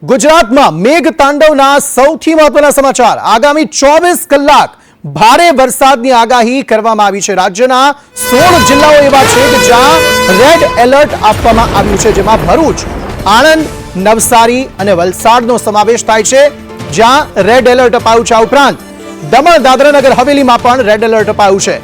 ગુજરાતમાં મેઘ તાંડવના સૌથી મહત્વના સમાચાર આગામી 24 કલાક ભારે વરસાદની આગાહી કરવામાં આવી છે। રાજ્યના 16 જિલ્લાઓ એવા છે કે જ્યાં રેડ એલર્ટ આપવામાં આવ્યું છે, જેમાં ભરૂચ, આણંદ, નવસારી અને વલસાડનો સમાવેશ થાય છે, જ્યાં રેડ એલર્ટ અપાયું છે। આ ઉપરાંત દમણ, દાદરા નગર હવેલીમાં પણ રેડ એલર્ટ અપાયું છે।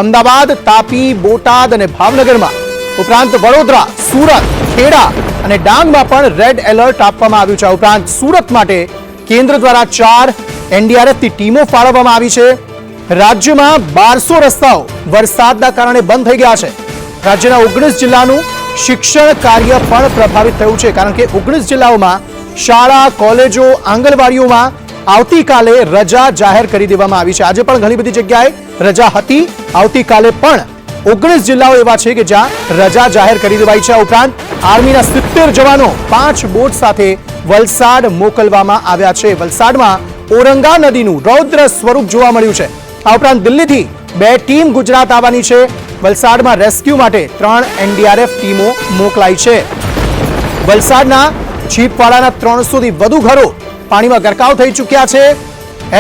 અમદાવાદ, તાપી, બોટાદ અને ભાવનગરમાં, ઉપરાંત વડોદરા, સુરત, ખેડા અને ડાંગમાં પણ રેડ એલર્ટ આપવામાં આવ્યું છે। ઉપરાંત સુરત માટે કેન્દ્ર દ્વારા 4 એનડીઆરએફની ટીમો ફાળવવામાં આવી છે। રાજ્યમાં 1200 રસ્તાઓ વરસાદના કારણે બંધ થઈ ગયા છે। રાજ્યના 19 જિલ્લાનું શિક્ષણ કાર્ય પણ પ્રભાવિત થયું છે, કારણ કે 19 જિલ્લાઓમાં શાળા, કોલેજો, આંગણવાડીઓમાં આવતીકાલે રજા જાહેર કરી દેવામાં આવી છે। આજે પણ ઘણી બધી જગ્યાએ રજા હતી। આવતીકાલે પણ 19 જિલ્લાઓ એવા છે કે જ્યાં રજા જાહેર કરી દેવાઈ છે। આ ઉપરાંત આર્મીના 70 જવાનો 5 બોટ સાથે વલસાડ મોકલવામાં આવ્યા છે। વલસાડમાં ઓરંગા નદીનું રૌદ્ર સ્વરૂપ જોવા મળ્યું છે। આ ઉપરાંત દિલ્હીથી 2 ટીમ ગુજરાત આવવાની છે। વલસાડમાં રેસ્ક્યુ માટે 3 એનડીઆરએફ ટીમો મોકલાઈ છે। વલસાડના છીપવાડાના 300 થી વધુ ઘરો પાણીમાં ગરકાવ થઈ ચૂક્યા છે।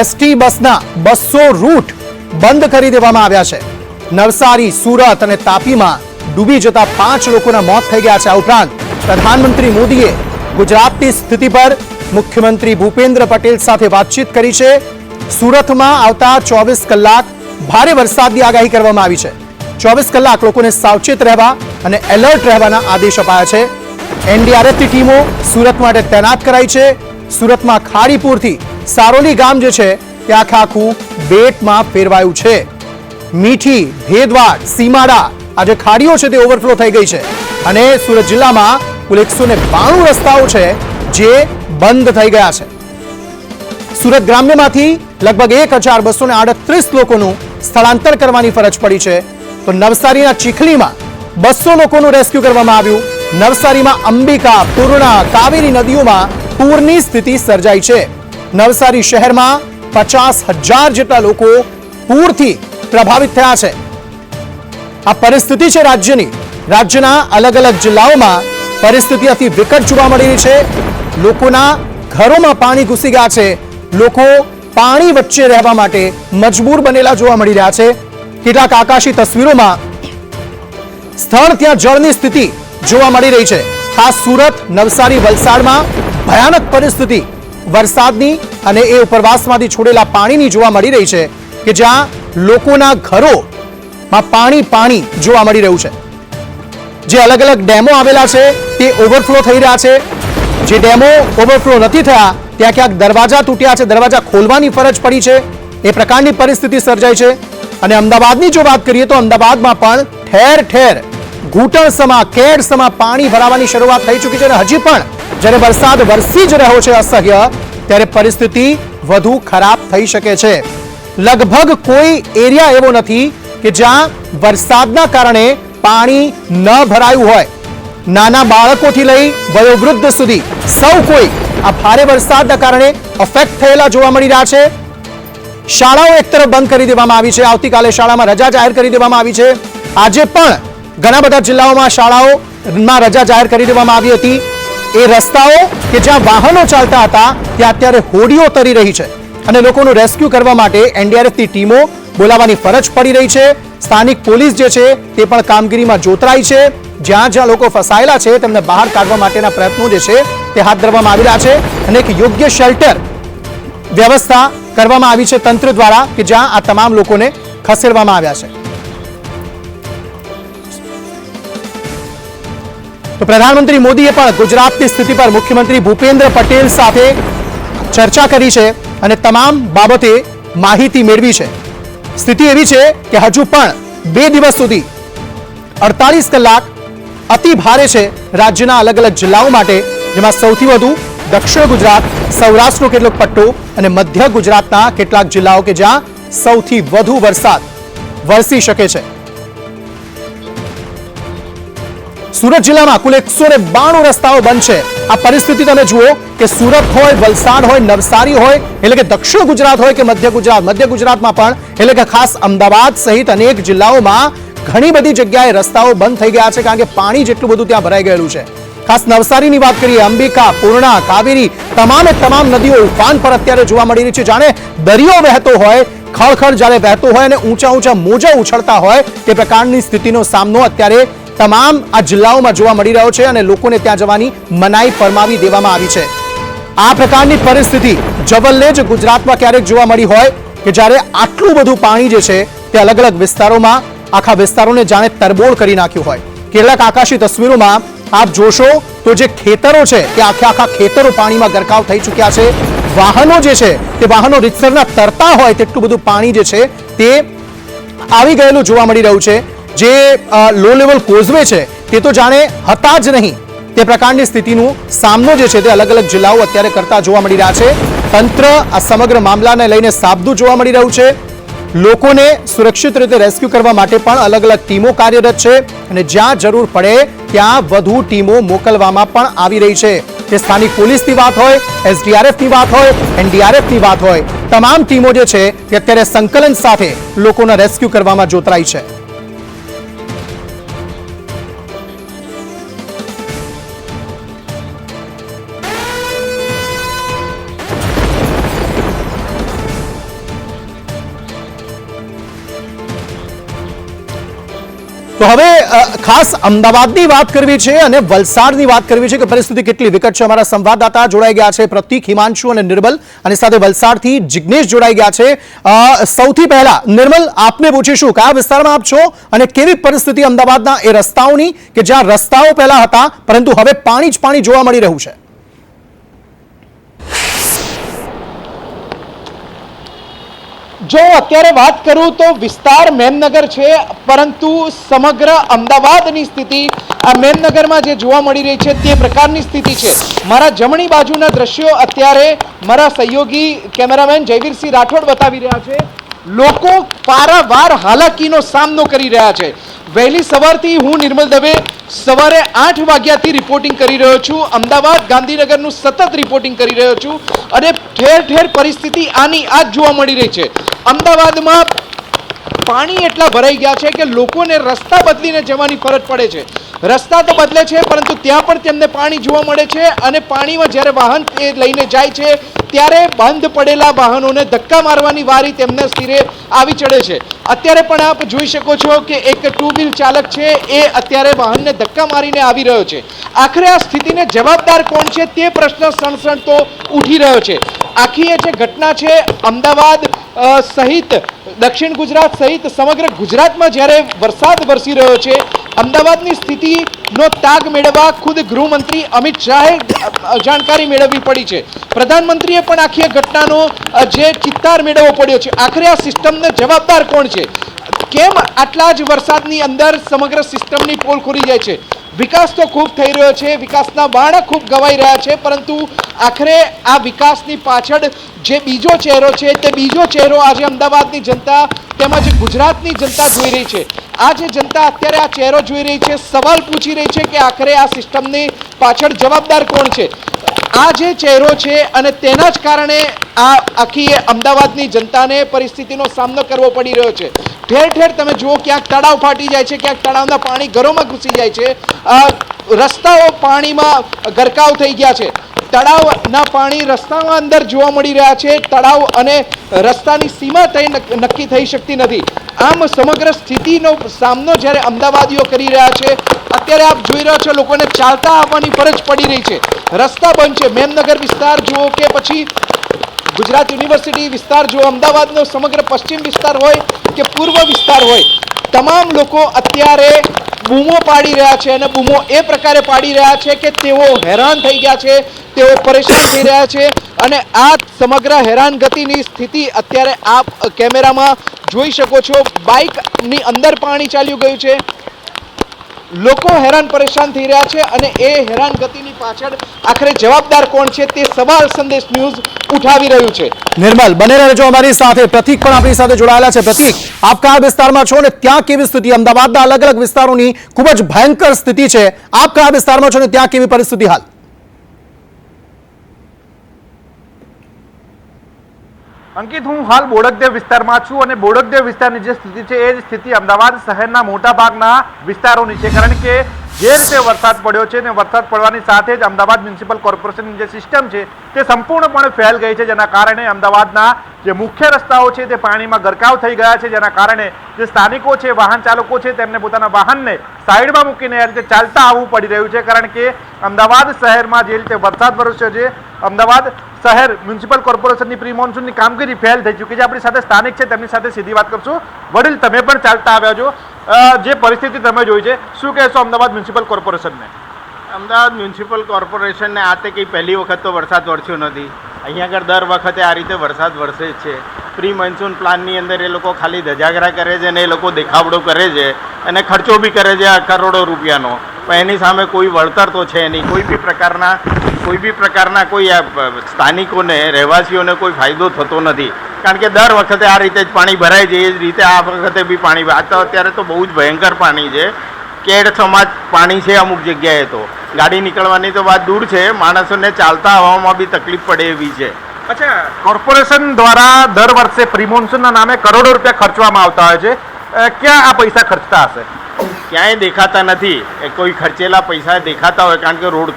એસટી બસના 200 રૂટ બંધ કરી દેવામાં આવ્યા છે। નવસારી, સુરત અને તાપીમાં ડૂબી જતા 5 લોકોના મોત થઈ ગયા છે। આ ઉપરાંત પ્રધાનમંત્રી મોદીએ ગુજરાતની સ્થિતિ પર મુખ્યમંત્રી ભૂપેન્દ્ર પટેલ સાથે વાતચીત કરી છે। સુરતમાં આવતા 24 કલાક ભારે વરસાદની આગાહી કરવામાં આવી છે। 24 કલાક લોકોને સાવચેત રહેવા અને એલર્ટ રહેવાના આદેશ અપાયા છે। એનડીઆરએફની ટીમો સુરત માટે તૈનાત કરાઈ છે। સુરતમાં ખાડીપુરથી સારોલી ગામ જે છે તે આખું બેટમાં ફેરવાયું છે। મીઠી, ભેદવાડ, સીમાડા આ જે ખાડીઓ છે તે ઓવરફ્લો થઈ ગઈ છે અને સુરત જિલ્લામાં કુલ 192 રસ્તાઓ છે જે બંધ થઈ ગયા છે। સુરત ગ્રામ્યમાંથી લગભગ 1238 લોકોનું સ્થળાંતર કરવાની ફરજ પડી છે। તો નવસારીના ચીખલીમાં 200 લોકોનું રેસ્ક્યુ કરવામાં આવ્યું। નવસારીમાં અંબિકા, પૂર્ણા, કાવેરી નદીઓમાં પૂરની સ્થિતિ સર્જાઈ છે। નવસારી શહેરમાં 50,000 જેટલા લોકો પૂરથી પ્રભાવિત થયા છે। આ પરિસ્થિતિ છે રાજ્યની। રાજ્યના અલગ અલગ જિલ્લાઓમાં પરિસ્થિતિ અતિ વિકટ જોવા મળી રહી છે। લોકોના ઘરોમાં પાણી ઘૂસી ગયા છે। લોકો પાણી વચ્ચે રહેવા માટે મજબૂર બનેલા જોવા મળી રહ્યા છે। કેટલાક આકાશી તસવીરોમાં સ્થળ ત્યાં જળની સ્થિતિ જોવા મળી રહી છે। ખાસ સુરત, નવસારી, વલસાડમાં ભયાનક પરિસ્થિતિ વરસાદની અને એ ઉપરવાસમાંથી છોડેલા પાણીની જોવા મળી રહી છે કે જ્યાં લોકોના ઘરોમાં પાણી જોવા મળી રહ્યું છે। જે અલગ અલગ ડેમો આવેલા છે તે ઓવરફ્લો થઈ રહ્યા છે। જે ડેમો ઓવરફ્લો નથી થયા ત્યાં ક્યાંક દરવાજા તૂટ્યા છે, દરવાજા ખોલવાની ફરજ પડી છે, એ પ્રકારની પરિસ્થિતિ સર્જાઈ છે। અને અમદાવાદની જો વાત કરીએ તો અમદાવાદમાં પણ ઠેર ઠેર ઘૂંટણસમા, કેડસમા પાણી ભરાવાની શરૂઆત થઈ ચૂકી છે અને હજી પણ જ્યારે વરસાદ વરસી જ રહ્યો છે અસહ્ય, ત્યારે પરિસ્થિતિ વધુ ખરાબ થઈ શકે છે। લગભગ કોઈ એરિયા એવો નથી કે જ્યાં વરસાદના કારણે પાણી ન ભરાયું હોય। નાના બાળકોથી લઈ વયોવૃદ્ધ સુધી સૌ કોઈ આ ભારે વરસાદના કારણે અફેક્ટ થયેલા જોવા મળી રહ્યા છે। શાળાઓ એક તરફ બંધ કરી દેવામાં આવી છે। આવતીકાલે શાળામાં રજા જાહેર કરી દેવામાં આવી છે। આજે પણ ઘણા બધા જિલ્લાઓમાં શાળાઓમાં રજા જાહેર કરી દેવામાં આવી હતી। એ રસ્તાઓ કે જ્યાં વાહનો ચાલતા હતા ત્યાં અત્યારે હોડીઓ તરી રહી છે અને લોકોનું રેસ્ક્યુ કરવા માટે એનડીઆરએફની ટીમો બોલાવવાની ફરજ પડી રહી છે। સ્થાનિક પોલીસ જે છે તે પણ કામગીરીમાં જોતરાઈ છે। જ્યાં જ્યાં લોકો ફસાયેલા છે તેમને બહાર કાઢવા માટેના પ્રયત્નો જે છે તે હાથ ધરવામાં આવી રહ્યા છે અને એક યોગ્ય શેલ્ટર વ્યવસ્થા કરવામાં આવી છે તંત્ર દ્વારા કે જ્યાં આ તમામ લોકોને ખસેડવામાં આવ્યા છે। તો પ્રધાનમંત્રી મોદીએ પણ ગુજરાતની સ્થિતિ પર મુખ્યમંત્રી ભૂપેન્દ્ર પટેલ સાથે ચર્ચા કરી છે અને તમામ બાબતે માહિતી મેળવી છે। સ્થિતિ એવી છે કે હજુ પણ 2 દિવસ સુધી 48 કલાક અતિ ભારે છે રાજ્યના અલગ અલગ જિલ્લાઓ માટે, જેમાં સૌથી વધુ દક્ષિણ ગુજરાત, સૌરાષ્ટ્રનો કેટલોક પટ્ટો અને મધ્ય ગુજરાતના કેટલાક જિલ્લાઓ કે જ્યાં સૌથી વધુ વરસાદ વરસી શકે છે। સુરત જિલ્લામાં કુલ 192 રસ્તાઓ બંધ છે। આ પરિસ્થિતિ તમે જુઓ કે સુરત હોય, વલસાડ હોય, નવસારી હોય, એટલે કે દક્ષિણ ગુજરાત હોય કે મધ્ય ગુજરાતમાં પણ, એટલે કે ખાસ અમદાવાદ સહિત અનેક જિલ્લાઓમાં ઘણી બધી જગ્યાએ રસ્તાઓ બંધ થઈ ગયા છે, કારણ કે પાણી જેટલું બધું ત્યાં ભરાઈ ગયેલું છે। ખાસ નવસારીની વાત કરીએ, અંબિકા, પૂર્ણા, કાવેરી, તમામે તમામ નદીઓ ઉફાન પર અત્યારે જોવા મળી રહી છે. જાણે દરિયો વહેતો હોય, ખળખળ જ્યારે વહેતો હોય અને ઊંચા ઊંચા મોજા ઉછળતા હોય તે પ્રકારની સ્થિતિનો સામનો અત્યારે તમામ આ જિલ્લાઓમાં જોવા મળી રહ્યો છે અને લોકોને ત્યાં જવાની મનાઈ ફરમાવી દેવામાં આવી છે. આ પ્રકારની પરિસ્થિતિ જવલ્લે જ ગુજરાતમાં ક્યારેક જોવા મળી હોય કે જ્યારે આટલું બધું પાણી જે છે તે અલગ અલગ વિસ્તારોમાં આખા વિસ્તારોને જાણે તરબોળ કરી નાખ્યું હોય. કેટલાક આકાશી તસવીરોમાં આપ જોશો તો જે ખેતરો છે તે આખા ખેતરો પાણીમાં ગરકાવ થઈ ચૂક્યા છે. વાહનો જે છે તે વાહનો રીતસરના તરતા હોય તેટલું બધું પાણી જે છે તે આવી ગયેલું જોવા મળી રહ્યું છે. જે લો લેવલ કોઝવે છે તે તો જાણે હતા જ નહીં તે પ્રકારની સ્થિતિનો સામનો જે છે તે અલગ અલગ જિલ્લાઓ અત્યારે કરતા જોવા મળી રહ્યા છે. તંત્ર આ સમગ્ર મામલાને લઈને સાબદું જોવા મળી રહ્યું છે. લોકોને સુરક્ષિત રીતે રેસ્ક્યુ કરવા માટે પણ અલગ અલગ ટીમો કાર્યરત છે અને જ્યાં જરૂર પડે ત્યાં વધુ ટીમો મોકલવામાં પણ આવી રહી છે. તે સ્થાનિક પોલીસની વાત હોય, એસડીઆરએફની વાત હોય, એનડીઆરએફની વાત હોય, તમામ ટીમો જે છે તે અત્યારે સંકલન સાથે લોકોના રેસ્ક્યુ કરવામાં જોતરાઈ છે. તો હવે ખાસ અમદાવાદની વાત કરવી છે અને વલસાડની વાત કરવી છે કે પરિસ્થિતિ કેટલી વિકટ છે. અમારા સંવાદદાતા જોડાઈ ગયા છે, પ્રતીક, હિમાંશુ અને નિર્મલ, અને સાથે વલસાડથી જિગ્નેશ જોડાઈ ગયા છે. સૌથી પહેલા નિર્મલ, આપને પૂછીશું કયા વિસ્તારમાં આપ છો અને કેવી પરિસ્થિતિ અમદાવાદના એ રસ્તાઓની કે જ્યાં રસ્તાઓ પહેલા હતા પરંતુ હવે પાણી જ પાણી જોવા મળી રહ્યું છે. જો અત્યારે વાત કરું તો વિસ્તાર મેમનગર છે, પરંતુ સમગ્ર અમદાવાદની સ્થિતિ આ મેમનગરમાં જે જોવા મળી રહી છે તે પ્રકારની સ્થિતિ છે. મારા જમણી બાજુના દ્રશ્યો અત્યારે મારા સહયોગી કેમેરામેન જયવીરસિંહ રાઠોડ બતાવી રહ્યા છે. લોકો પારાવાર હાલાકીનો સામનો કરી રહ્યા છે. વહેલી સવારથી હું નિર્મલ દવે સવારે 8 વાગ્યાથી રિપોર્ટિંગ કરી રહ્યો છું. અમદાવાદ ગાંધીનગરનું સતત રિપોર્ટિંગ કરી રહ્યો છું અને ઠેર ઠેર પરિસ્થિતિ આની આ જ જોવા મળી રહી છે. અમદાવાદમાં પાણી એટલા ભરાઈ ગયા છે કે લોકોને રસ્તા બદલીને જવાની ફરજ પડે છે. રસ્તા તો બદલે છે પરંતુ ત્યાં પણ તેમને પાણી જોવા મળે છે અને પાણીમાં જ્યારે વાહન લઈને જાય છે ત્યારે બંધ પડેલા વાહનોને ધક્કા મારવાની વારી તેમને સિરે આવી ચડે છે. અત્યારે પણ આપ જોઈ શકો છો કે એક 2 વ્હીલ ચાલક છે એ અત્યારે વાહનને ધક્કા મારીને આવી રહ્યો છે. આખરે આ સ્થિતિને જવાબદાર કોણ છે તે પ્રશ્ન સણસણતો ઉઠી રહ્યો છે. આખી એ જે ઘટના છે અમદાવાદ સહિત દક્ષિણ ગુજરાત સહિત સમગ્ર ગુજરાતમાં જ્યારે વરસાદ વરસી રહ્યો છે, અમદાવાદની સ્થિતિનો તાગ મેળવવા ખુદ ગૃહમંત્રી અમિત શાહે જાણકારી મેળવવી પડી છે. પ્રધાનમંત્રીએ પણ આખી ઘટનાનો જે ચિત્તાર મેળવવો પડ્યો છે. આખરે આ સિસ્ટમને જવાબદાર કોણ છે? કેમ આટલા જ વરસાદની અંદર સમગ્ર સિસ્ટમની પોલ ખુલી જાય છે? વિકાસ તો ખૂબ થઈ રહ્યો છે, વિકાસના બાણા ખૂબ ગવાઈ રહ્યા છે, પરંતુ આખરે આ વિકાસની પાછળ જે બીજો ચહેરો છે તે બીજો ચહેરો આજે અમદાવાદની જનતા તેમજ ગુજરાતની જનતા જોઈ રહી છે. આ જે જનતા અત્યારે આ ચહેરો જોઈ રહી છે, સવાલ પૂછી રહી છે કે આખરે આ સિસ્ટમની પાછળ જવાબદાર કોણ છે? આ જે ચહેરો છે અને તેના જ કારણે આ આખી અમદાવાદની જનતાને પરિસ્થિતિનો સામનો કરવો પડી રહ્યો છે. ઠેર ઠેર તમે જુઓ, ક્યાંક તળાવ ફાટી જાય છે, ક્યાંક તળાવના પાણી ઘરોમાં ઘૂસી જાય છે, રસ્તાઓ પાણીમાં ગરકાવ થઈ ગયા છે, તળાવના પાણી રસ્તામાં અંદર જોવા મળી રહ્યા છે, તળાવ અને રસ્તાની સીમા નક્કી થઈ શકતી નથી. આમ સમગ્ર સ્થિતિનો સામનો જ્યારે અમદાવાદીઓ કરી રહ્યા છે, અત્યારે આપ જોઈ રહ્યા છો લોકોને ચાલતા આવવાની ફરજ પડી રહી છે. રસ્તા બંધ છે. મેમનગર વિસ્તાર જુઓ કે પછી ગુજરાત યુનિવર્સિટી વિસ્તાર જુઓ, અમદાવાદનો સમગ્ર પશ્ચિમ વિસ્તાર હોય કે પૂર્વ વિસ્તાર હોય, તમામ લોકો અત્યારે બૂમો પાડી રહ્યા છે અને બૂમો એ પ્રકારે પાડી રહ્યા છે કે તેઓ હેરાન થઈ ગયા છે, તેઓ પરેશાન થઈ રહ્યા છે. અને આ સમગ્ર હેરાનગતિની સ્થિતિ અત્યારે આપ કેમેરામાં જોઈ શકો છો. બાઇકની અંદર પાણી ચાલ્યું ગયું છે, લોકો હેરાન પરેશાન થઈ રહ્યા છે અને એ હેરાનગતિની પાછળ આખરે જવાબદાર કોણ છે તે સવાલ સંદેશ ન્યૂઝ ઉઠાવી રહ્યું છે. નિર્મલ, બને રહેજો અમારી સાથે. પ્રતીક પણ આપણી સાથે જોડાયેલા છે. પ્રતીક, આપ કયા વિસ્તારમાં છો અને ત્યાં કેવી સ્થિતિ? અમદાવાદના અલગ અલગ વિસ્તારોની ખૂબ જ ભયંકર સ્થિતિ છે. આપ કયા વિસ્તારમાં છો અને ત્યાં કેવી પરિસ્થિતિ હાલ? અંકિત, હું હાલ બોડકદેવ વિસ્તારમાં છું અને બોડકદેવ વિસ્તારની જે સ્થિતિ છે એ જ સ્થિતિ અમદાવાદ શહેરના મોટાભાગના વિસ્તારોની છે, કારણ કે જે રીતે વરસાદ પડ્યો છે ને વરસાદ પડવાની સાથે જ અમદાવાદ મ્યુનિસિપલ કોર્પોરેશનની જે સિસ્ટમ છે તે સંપૂર્ણપણે ફેલ ગઈ છે, જેના કારણે અમદાવાદના જે મુખ્ય રસ્તાઓ છે તે પાણીમાં ગરકાવ થઈ ગયા છે, જેના કારણે જે સ્થાનિકો છે, વાહન ચાલકો છે, તેમને પોતાના વાહનને સાઈડમાં મૂકીને આ રીતે ચાલતા આવવું પડી રહ્યું છે, કારણ કે અમદાવાદ શહેરમાં જે રીતે વરસાદ વરસ્યો છે, અમદાવાદ શહેર મ્યુનિસિપલ કોર્પોરેશનની પ્રી મોન્સૂનની કામગીરી ફેલ થઈ ચૂકી છે. આપણી સાથે સ્થાનિક છે, તેમની સાથે સીધી વાત કરશું. વડીલ, તમે પણ ચાલતા આવ્યા છો, જે પરિસ્થિતિ તમે જોઈ છે, શું કહેશો અમદાવાદ મ્યુનિસિપલ કોર્પોરેશનને? અમદાવાદ મ્યુનિસિપલ કોર્પોરેશનને આ તે કંઈ પહેલી વખત તો વરસાદ વરસ્યો નથી. અહીંયા આગળ દર વખતે આ રીતે વરસાદ વરસે જ છે. પ્રી મોન્સૂન પ્લાનની અંદર એ લોકો ખાલી ધજાગરા કરે છે અને એ લોકો દેખાવડો કરે છે અને ખર્ચો બી કરે છે કરોડો રૂપિયાનો, પણ એની સામે કોઈ વળતર તો છે નહીં. કોઈ બી પ્રકારના કોઈ સ્થાનિકોને, રહેવાસીઓને કોઈ ફાયદો થતો નથી, કારણ કે દર વખતે આ રીતે જ પાણી ભરાય છે. એ જ રીતે આ વખતે બી પાણી, અત્યારે તો બહુ જ ભયંકર પાણી છે. કેડ સમાજ પાણી છે અમુક જગ્યાએ, તો ગાડી નીકળવાની તો વાત દૂર છે, માણસોને ચાલતા આવવામાં બી તકલીફ પડે એવી છે. અચ્છા, કોર્પોરેશન દ્વારા દર વર્ષે પ્રી મોન્સૂનના નામે કરોડો રૂપિયા ખર્ચવામાં આવતા હોય છે, ક્યાં આ પૈસા ખર્ચતા હશે? ક્યાંય દેખાતા નથી. એ કોઈ ખર્ચેલા પૈસા દેખાતા હોય, કારણ કે રોડ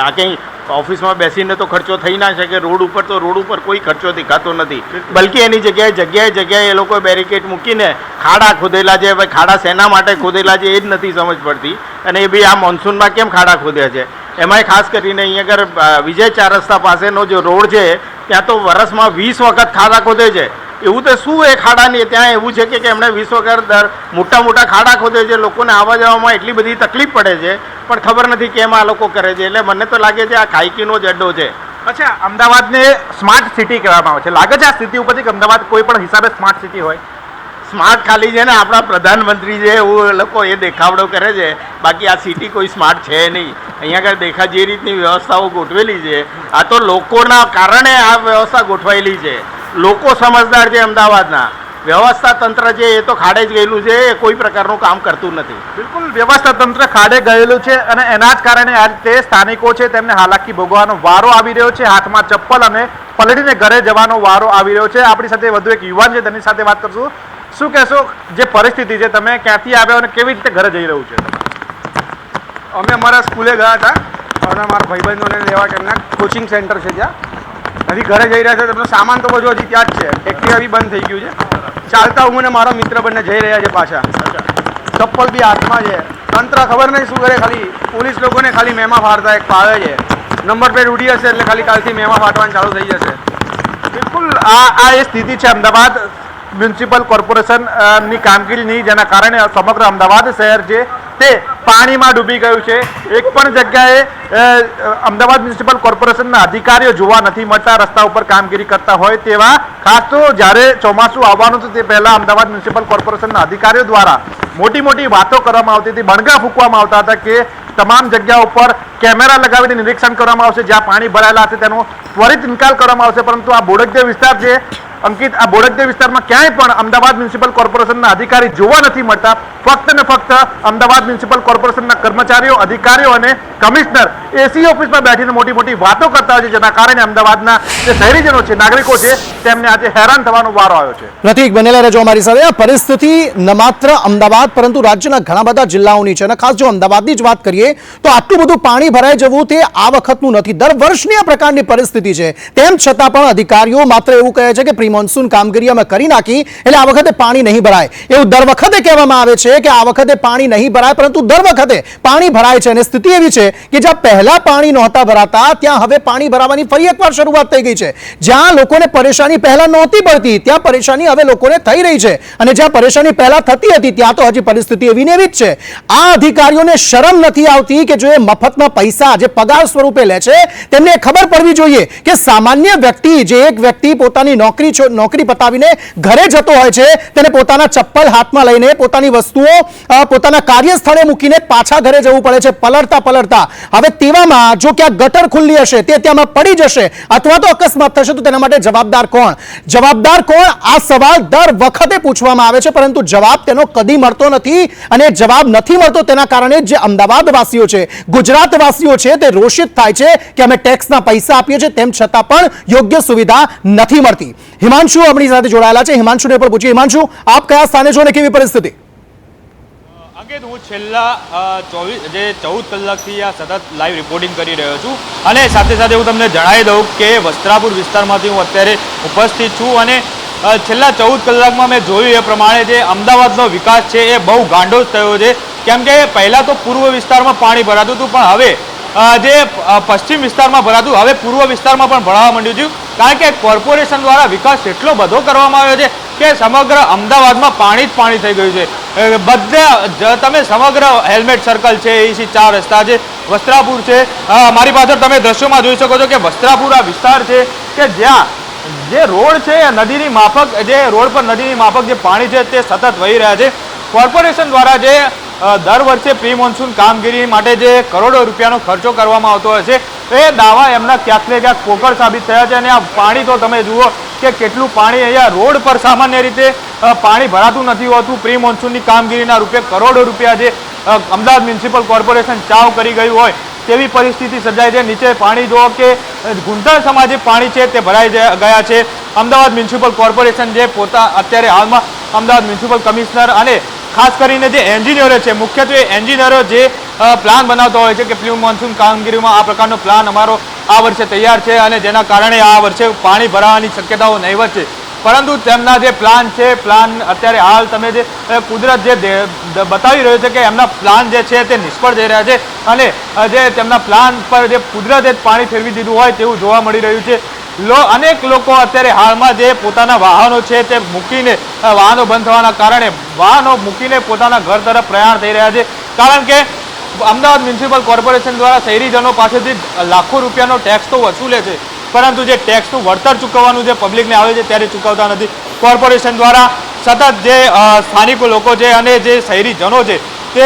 આ કંઈ ઓફિસમાં બેસીને તો ખર્ચો થઈ ના શકે. રોડ ઉપર કોઈ ખર્ચો દેખાતો નથી, બલકે એની જગ્યાએ એ લોકો બેરિકેડ મૂકીને ખાડા ખોદેલા છે. હવે ખાડા શેના માટે ખોદેલા છે એ જ નથી સમજ પડતી, અને એ બી આ મોન્સૂનમાં કેમ ખાડા ખોદ્યા છે. એમાંય ખાસ કરીને અહીંયા આગળ વિજય ચાર રસ્તા પાસેનો જે રોડ છે ત્યાં તો વર્ષમાં 20 વખત ખાડા ખોદે છે. એવું તો શું એ ખાડાની ત્યાં એવું છે કે એમણે 20 વખત મોટા ખાડા ખોદે છે. લોકોને આવવા જવામાં એટલી બધી તકલીફ પડે છે, પણ ખબર નથી કેમ આ લોકો કરે છે. એટલે મને તો લાગે છે આ ખાઈકીનો જ અડ્ડો છે. અચ્છા, અમદાવાદને સ્માર્ટ સિટી કહેવામાં આવે છે, લાગે છે આ સ્થિતિ ઉપરથી કે અમદાવાદ કોઈ પણ હિસાબે સ્માર્ટ સિટી હોય? સ્માર્ટ ખાલી છે ને આપણા પ્રધાનમંત્રી છે, એવું લોકો એ દેખાવડો કરે છે, બાકી આ સિટી કોઈ સ્માર્ટ છે નહીં. અહીંયા આગળ જે રીતની વ્યવસ્થાઓ ગોઠવેલી છે, આ તો લોકોના કારણે આ વ્યવસ્થા ગોઠવાયેલી છે. લોકો સમજદાર છે. અમદાવાદના વ્યવસ્થા તંત્ર છે એ તો ખાડે જ ગયેલું છે, એ કોઈ પ્રકારનું કામ કરતું નથી. બિલકુલ, વ્યવસ્થા તંત્ર ખાડે ગયેલું છે અને એના જ કારણે આ રીતે સ્થાનિકો છે તેમને હાલાકી ભોગવવાનો વારો આવી રહ્યો છે. હાથમાં ચપ્પલ અને પલટીને ઘરે જવાનો વારો આવી રહ્યો છે. આપણી સાથે વધુ એક યુવાન છે, તેની સાથે વાત કરશું. શું કહેશો, જે પરિસ્થિતિ છે, તમે ક્યાંથી આવ્યા અને કેવી રીતે ઘરે જઈ રહ્યું છે? અમે અમારા સ્કૂલે ગયા હતા અને મારા ભાઈબંધોને લેવા, તેમના કોચિંગ સેન્ટર છે ત્યાં, હજી ઘરે જઈ રહ્યા છે. તેમનો સામાન તો બધું હજી ત્યાં જ છે. એક્ટિવા બી બંધ થઈ ગયું છે. ચાલતા હું અને મારો મિત્ર બંને જઈ રહ્યા છે પાછા. ચપ્પલ બી હાથમાં છે. તંત્ર ખબર નહીં શું કરે, ખાલી પોલીસ લોકોને ખાલી મેમાં ફાડતા એક પાવે છે. નંબર પ્લેટ ઉડી હશે એટલે ખાલી કાલથી મેમાં ફાટવાનું ચાલુ થઈ જશે. બિલકુલ, આ એ સ્થિતિ છે અમદાવાદ મ્યુનિસિપલ કોર્પોરેશનની કામગીરીની, જેના કારણે સમગ્ર અમદાવાદ શહેર છે તે પાણીમાં ડૂબી ગયું છે. એક પણ જગ્યાએ અમદાવાદ મ્યુનિસિપલ કોર્પોરેશનના અધિકારીઓ જોવા નથી મળતા રસ્તા ઉપર કામગીરી કરતા હોય તેવા. ખાસ તો જ્યારે ચોમાસું આવવાનું હતું તે પહેલા અમદાવાદ મ્યુનિસિપલ કોર્પોરેશનના અધિકારીઓ દ્વારા મોટી વાતો કરવામાં આવતી હતી, બણગા ફૂંકવામાં આવતા હતા કે તમામ જગ્યા ઉપર કેમેરા લગાવીને નિરીક્ષણ કરવામાં આવશે, જ્યાં પાણી ભરાયેલા હશે તેનો ત્વરિત નિકાલ કરવામાં આવશે. પરંતુ આ બોડકદેવ વિસ્તાર છે અંકિત, આ બોડકદેવ વિસ્તારમાં ક્યાંય પણ અમદાવાદ મ્યુનિસિપલ કોર્પોરેશનના અધિકારી જોવા નથી મળતા. ફક્ત ને ફક્ત અમદાવાદ મ્યુનિસિપલ કોર્પોરેશનના કર્મચારીઓ, અધિકારીઓ અને કમિશનર એસી ઓફિસમાં બેઠીને મોટી વાતો કરતા હોય છે, જેના કારણે અમદાવાદના જે શહેરીજનો છે, નાગરિકો છે, તેમને આજે હેરાન થવાનો વારો આવ્યો છે. પ્રતિક, બનેલા રહેજો અમારી સાથે. આ પરિસ્થિતિ ન માત્ર અમદાવાદ પરંતુ રાજ્યના ઘણા બધા જિલ્લાઓની છે અને ખાસ જો અમદાવાદની જ વાત કરીએ તો આટલું બધું પાણી ભરાઈ જવું તે આ વખતનું નથી. દર વર્ષની આ પ્રકારની પરિસ્થિતિ છે. તેમ છતાં પણ અધિકારીઓ માત્ર એવું કહે છે કે પ્રી મોન્સૂન કામગીરી અમે કરી નાખી એટલે આ વખતે પાણી નહીં ભરાય. એવું દર વખતે કહેવામાં આવે છે કે આ વખતે પાણી નહીં ભરાય, પરંતુ દર વખતે પાણી ભરાય છે. અને સ્થિતિ એવી છે કે જ્યાં પહેલા પાણી નહોતા ભરાતા ત્યાં હવે પાણી ભરાવાની ફરી એકવાર શરૂઆત થઈ ગઈ છે. જ્યાં લોકોને પરેશાની પહેલા નહોતી પડતી ત્યાં પરેશાની હવે લોકોને થઈ રહી છે, અને જ્યાં પરેશાની પહેલા થતી હતી ત્યાં તો હજી પરિસ્થિતિ એવી ને એવી જ છે. આ અધિકારીઓને શરમ નથી આવતી કે જો એ મફતમાં પૈસા જે પગાર સ્વરૂપે લે છે તેમને ખબર પડવી જોઈએ કે સામાન્ય વ્યક્તિ, જે એક વ્યક્તિ પોતાની નોકરી પતાવીને ઘરે જતો હોય છે, તેને પોતાના ચપ્પલ હાથમાં લઈને પોતાની વસ્તુઓ પોતાના કાર્યસ્થળે મૂકીને પાછા ઘરે જવું પડે છે, પલળતા. હવે તેવામાં જો ક્યાંક ગટર ખુલ્લી હશે, તે ત્યાંમાં પડી જશે અથવા તો અકસ્માત થશે તો તેના માટે જવાબદાર કોણ? આ સવાલ દર વખતે પૂછવામાં આવે છે, પરંતુ જવાબ તેનો કદી મળતો નથી. અને જવાબ નથી મળતો તેના કારણે જે અમદાવાદ વાસીઓ છે, ગુજરાત વાસીઓ છે, તે રોષિત થાય છે કે અમે ટેક્સના પૈસા આપીએ છીએ તેમ છતાં પણ યોગ્ય સુવિધા નથી મળતી. હિમાંશુ આપણી સાથે જોડાયેલા છે, હિમાંશુને પણ પૂછીએ. હિમાંશુ, આપ કયા સ્થાને છો અને કેવી પરિસ્થિતિ? અંકિત, હું છેલ્લા 14 કલાકથી આ સતત લાઈવ રિપોર્ટિંગ કરી રહ્યો છું અને સાથે સાથે હું તમને જણાવી દઉં કે વસ્ત્રાપુર વિસ્તારમાંથી હું અત્યારે ઉપસ્થિત છું અને છેલ્લા 14 કલાકમાં મેં જોયું એ પ્રમાણે જે અમદાવાદનો વિકાસ છે એ બહુ ગાંડો જ થયો છે. કેમ કે પહેલાં તો પૂર્વ વિસ્તારમાં પાણી ભરાતું હતું, પણ હવે જે પશ્ચિમ વિસ્તારમાં ભરાતું, હવે પૂર્વ વિસ્તારમાં પણ ભરાવા માંડ્યું છે. કારણ કે કોર્પોરેશન દ્વારા વિકાસ એટલો બધો કરવામાં આવ્યો છે કે સમગ્ર અમદાવાદમાં પાણી જ પાણી થઈ ગયું છે. બધે તમે સમગ્ર હેલ્મેટ સર્કલ છે, એસી 4 રસ્તા છે, વસ્ત્રાપુર છે, મારી પાછળ તમે દ્રશ્યોમાં જોઈ શકો છો કે વસ્ત્રાપુર આ વિસ્તાર છે કે જ્યાં જે રોડ છે નદીની માફક, જે રોડ પર નદીની માફક જે પાણી છે તે સતત વહી રહ્યા છે. કોર્પોરેશન દ્વારા જે દર વર્ષે પ્રી મોન્સૂન કામગીરી માટે જે કરોડો રૂપિયાનો ખર્ચો કરવામાં આવતો હોય છે એ દાવા એમના ક્યાંક ને ક્યાંક પોકળ સાબિત થયા છે. અને આ પાણી તો તમે જુઓ કે કેટલું પાણી અહીંયા રોડ પર સામાન્ય રીતે પાણી ભરાતું નથી હોતું. પ્રી મોન્સૂનની કામગીરીના રૂપે કરોડો રૂપિયા જે અમદાવાદ મ્યુનિસિપલ કોર્પોરેશન ચાવ કરી ગયું હોય તેવી પરિસ્થિતિ સર્જાય છે. નીચે પાણી જુઓ કે ગુંટણ સમાજે પાણી છે તે ભરાઈ ગયા છે. અમદાવાદ મ્યુનિસિપલ કોર્પોરેશન જે અત્યારે હાલમાં અમદાવાદ મ્યુનિસિપલ કમિશનર અને ખાસ કરીને જે એન્જિનિયરો છે, મુખ્યત્વે એન્જિનિયરો જે પ્લાન બનાવતા હોય છે કે પ્રી મોન્સૂન કામગીરીમાં આ પ્રકારનો પ્લાન અમારો આ વર્ષે તૈયાર છે અને જેના કારણે આ વર્ષે પાણી ભરાવાની શક્યતાઓ નહીવત છે. પરંતુ તેમના જે પ્લાન છે, પ્લાન અત્યારે હાલ તમે જે કુદરત જે બતાવી રહ્યો છે કે એમના પ્લાન જે છે તે નિષ્ફળ જઈ રહ્યા છે અને જે તેમના પ્લાન પર જે કુદરતે પાણી ફેરવી દીધું હોય તેવું જોવા મળી રહ્યું છે. અનેક લોકો અત્યારે હાલમાં જે પોતાના વાહનો છે તે મૂકીને, વાહનો બંધ થવાના કારણે વાહનો મૂકીને પોતાના ઘર તરફ પ્રયાણ થઈ રહ્યા છે. કારણ કે અમદાવાદ મ્યુનિસિપલ કોર્પોરેશન દ્વારા શહેરીજનો પાસેથી લાખો રૂપિયાનો ટેક્સ તો વસૂલે છે, પરંતુ જે ટેક્સનું વળતર ચૂકવવાનું જે પબ્લિકને આવે છે ત્યારે ચૂકવતા નથી. કોર્પોરેશન દ્વારા સતત જે સ્થાનિક લોકો છે અને જે શહેરીજનો છે તે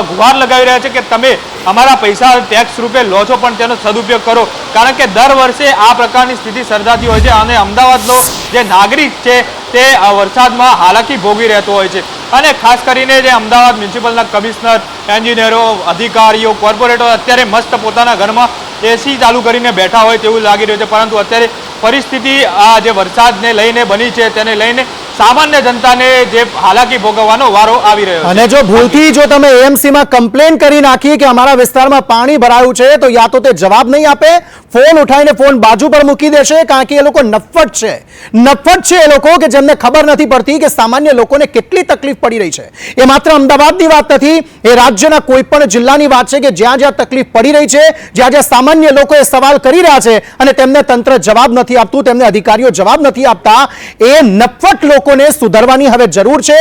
ગુહાર લગાવી રહ્યા છે કે તમે અમારા પૈસા ટેક્સ રૂપે લો છો પણ તેનો સદુપયોગ કરો. કારણ કે દર વર્ષે આ પ્રકારની સ્થિતિ સર્જાતી હોય છે અને અમદાવાદનો જે નાગરિક છે તે વરસાદમાં હાલાકી ભોગવી રહેતો હોય છે. અને ખાસ કરીને જે અમદાવાદ મ્યુનિસિપલના કમિશનર, એન્જિનિયરો, અધિકારીઓ, કોર્પોરેટરો અત્યારે મસ્ત પોતાના ઘરમાં એસી ચાલુ કરીને બેઠા હોય તેવું લાગી રહ્યું છે. પરંતુ અત્યારે પરિસ્થિતિ આ જે વરસાદને લઈને બની છે તેને લઈને સામાન્ય જનતાને જે હાલાકી ભોગવવાનો વારો આવી રહ્યો છે. અને જો ભૂલથી જો તમે એએમસી માં કમ્પ્લેન કરી નાખી કે અમારા વિસ્તારમાં પાણી ભરાયું છે તો યા તો તે જવાબ નહીં આપે, ફોન ઉઠાઈને ફોન બાજુ પર મૂકી દેશે. કારણ કે એ લોકો નફ્ફટ છે એ લોકો કે જેમને ખબર નથી પડતી કે સામાન્ય લોકોને કેટલી તકલીફ પડી રહી છે. એ માત્ર અમદાવાદની વાત નથી, એ રાજ્યના કોઈ પણ જિલ્લાની વાત છે કે જ્યાં જ્યાં તકલીફ પડી રહી છે, જ્યાં જ્યાં સામાન્ય લોકો એ સવાલ કરી રહ્યા છે અને તેમને તંત્ર જવાબ નથી આપતું, તેમને અધિકારીઓ જવાબ નથી આપતા. એ નફ્ફટ લોકોને સુધારવાની હવે જરૂર છે.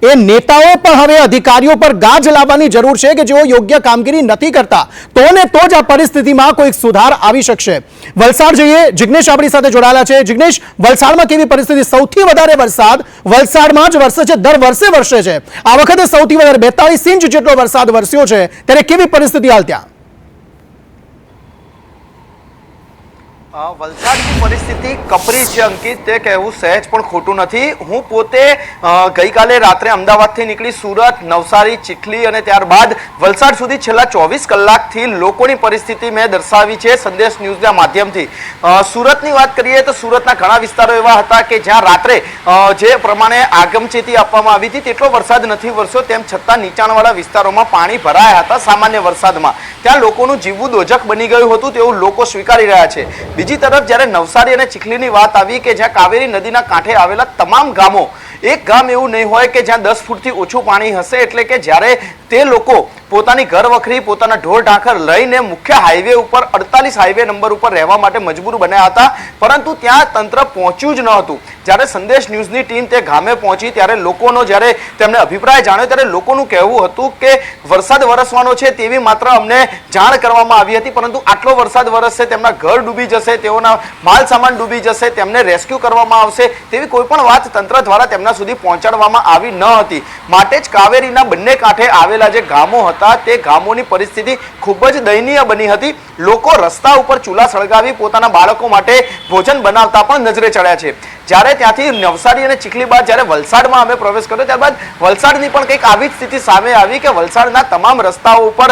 એ નેતાઓ પણ હવે અધિકારીઓ પર ગાજ લાવવાની જરૂર છે કે જેઓ યોગ્ય કામગીરી નથી કરતા. તો ને તો જ આ પરિસ્થિતિમાં કોઈ સુધાર આવી શકશે. વલસાડ જઈએ, જિગ્નેશ આપણી સાથે જોડાયેલા છે. જિગ્નેશ, વલસાડમાં કેવી પરિસ્થિતિ? સૌથી વધારે વરસાદ વલસાડમાં જ વરસે છે, દર વર્ષે વરસે છે. આ વખતે સૌથી વધારે 42 ઇંચ જેટલો વરસાદ વરસ્યો છે. ત્યારે કેવી પરિસ્થિતિ હાલ ત્યાં? વલસાડની પરિસ્થિતિ કપરી છે અંકિત, તે કહેવું સહેજ પણ ખોટું નથી. હું પોતે ગઈકાલે રાત્રે અમદાવાદથી નીકળી સુરત, નવસારી, ચીખલી અને ત્યારબાદ વલસાડ સુધી છેલ્લા 24 કલાકથી લોકોની પરિસ્થિતિ મેં દર્શાવી છે સંદેશ ન્યૂઝના માધ્યમથી. સુરતની વાત કરીએ તો સુરતના ઘણા વિસ્તારો એવા હતા કે જ્યાં રાત્રે જે પ્રમાણે આગમચેતી આપવામાં આવી હતી તેટલો વરસાદ નથી વરસ્યો, તેમ છતાં નીચાણવાળા વિસ્તારોમાં પાણી ભરાયા હતા. સામાન્ય વરસાદમાં ત્યાં લોકોનું જીવવું દોજક બની ગયું હતું તેવું લોકો સ્વીકારી રહ્યા છે. બીજી તરફ જ્યારે નવસારી અને ચીખલીની વાત આવી કે જ્યાં કાવેરી નદીના કાંઠે આવેલા તમામ ગામો, એક ગામ એવું નહીં હોય કે જ્યાં 10 ફૂટથી ઓછું પાણી હશે. એટલે કે જ્યારે તે લોકો પોતાની ઘર વખરી, પોતાના ઢોર ઢાંખર લઈને મુખ્ય હાઈવે ઉપર 48 હાઈવે નંબર ઉપર રહેવા માટે મજબૂર બન્યા હતા, પરંતુ ત્યાં તંત્ર પહોંચ્યું જ ન હતું. જ્યારે સંદેશ ન્યૂઝની ટીમ તે ગામે પહોંચી ત્યારે લોકોનો જ્યારે તેમને અભિપ્રાય જાણ્યો ત્યારે લોકોનું કહેવું હતું કે વરસાદ વરસવાનો છે તેવી માત્ર અમને જાણ કરવામાં આવી હતી, પરંતુ આટલો વરસાદ વરસશે, તેમના ઘર ડૂબી જશે, તેઓના માલ સામાન ડૂબી જશે, તેમને રેસ્ક્યુ કરવામાં આવશે તેવી કોઈ પણ વાત તંત્ર દ્વારા તેમના સુધી પહોંચાડવામાં આવી ન હતી. માટે જ કાવેરીના બંને કાંઠે આવેલા જે ગામો હતા તે ગામોની પરિસ્થિતિ ખૂબ જ દયનીય બની હતી. લોકો રસ્તા ઉપર ચૂલા સળગાવી પોતાના બાળકો માટે ભોજન બનાવતા પણ નજરે ચડ્યા છે. જ્યારે ત્યાંથી નવસારી અને ચીખલી બાદ જ્યારે વલસાડમાં અમે પ્રવેશ કર્યો ત્યારબાદ વલસાડની પણ કંઈક આવી જ સ્થિતિ સામે આવી કે વલસાડના તમામ રસ્તાઓ ઉપર